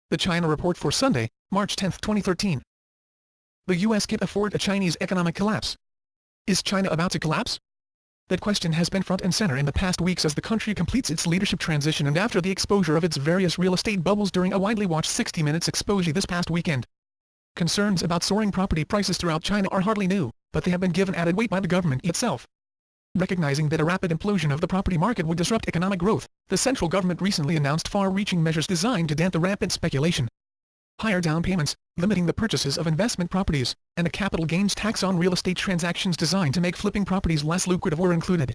The China Report for Sunday, March 10, 2013. The U.S. can't afford a Chinese economic collapse. Is China about to collapse? That question has been front and center in the past weeks as the country completes its leadership transition and after the exposure of its various real estate bubbles during a widely watched 60 Minutes exposé this past weekend. Concerns about soaring property prices throughout China are hardly new, but they have been given added weight by the government itself. Recognizing that a rapid implosion of the property market would disrupt economic growth, the central government recently announced far-reaching measures designed to dent the rampant speculation. Higher down payments, limiting the purchases of investment properties, and a capital gains tax on real estate transactions designed to make flipping properties less lucrative were included.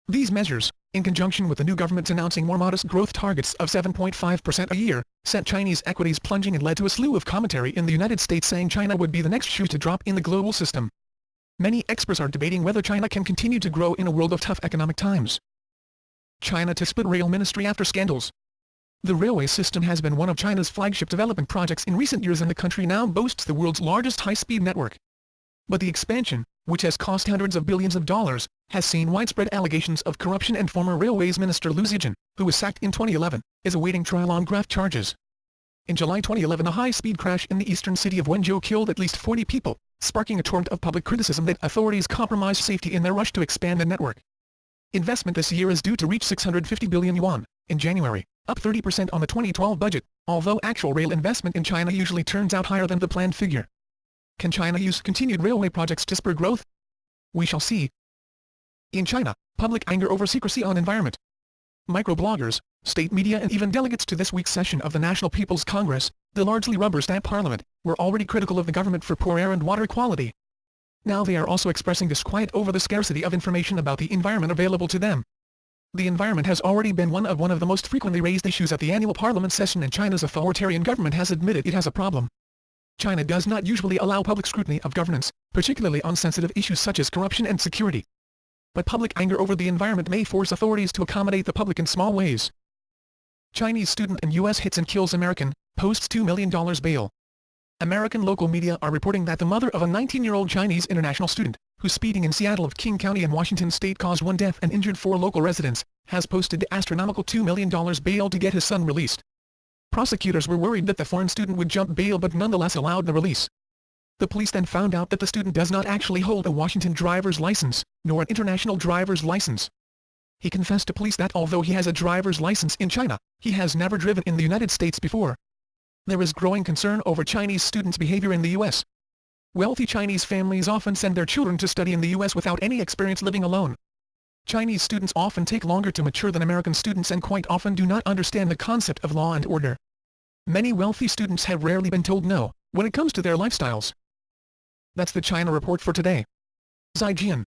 These measures, in conjunction with the new government announcing more modest growth targets of 7.5% a year, sent Chinese equities plunging and led to a slew of commentary in the United States saying China would be the next shoe to drop in the global system. Many experts are debating whether China can continue to grow in a world of tough economic times. China to split rail ministry after scandals. The railway system has been one of China's flagship development projects in recent years and the country now boasts the world's largest high-speed network. But the expansion, which has cost hundreds of billions of dollars, has seen widespread allegations of corruption and former Railways Minister Liu Zhijian, who was sacked in 2011, is awaiting trial on graft charges. In July 2011 a high-speed crash in the eastern city of Wenzhou killed at least 40 people, sparking a torrent of public criticism that authorities compromised safety in their rush to expand the network. Investment this year is due to reach 650 billion yuan, in January, up 30% on the 2012 budget, although actual rail investment in China usually turns out higher than the planned figure. Can China use continued railway projects to spur growth? We shall see. In China, public anger over secrecy on environment. Microbloggers, state media and even delegates to this week's session of the National People's Congress, the largely rubber-stamp parliament, were already critical of the government for poor air and water quality. Now they are also expressing disquiet over the scarcity of information about the environment available to them. The environment has already been one of the most frequently raised issues at the annual parliament session and China's authoritarian government has admitted it has a problem. China does not usually allow public scrutiny of governance, particularly on sensitive issues such as corruption and security. But public anger over the environment may force authorities to accommodate the public in small ways. Chinese student in U.S. hits and kills American, posts $2 million bail. American local media are reporting that the mother of a 19-year-old Chinese international student, whose speeding in Seattle of King County in Washington state caused 1 death and injured 4 local residents, has posted the astronomical $2 million bail to get his son released. Prosecutors were worried that the foreign student would jump bail but nonetheless allowed the release. The police then found out that the student does not actually hold a Washington driver's license, nor an international driver's license. He confessed to police that although he has a driver's license in China, he has never driven in the United States before. There is growing concern over Chinese students' behavior in the U.S. Wealthy Chinese families often send their children to study in the U.S. without any experience living alone. Chinese students often take longer to mature than American students and quite often do not understand the concept of law and order. Many wealthy students have rarely been told no when it comes to their lifestyles. That's the China Report for today. Zaijian.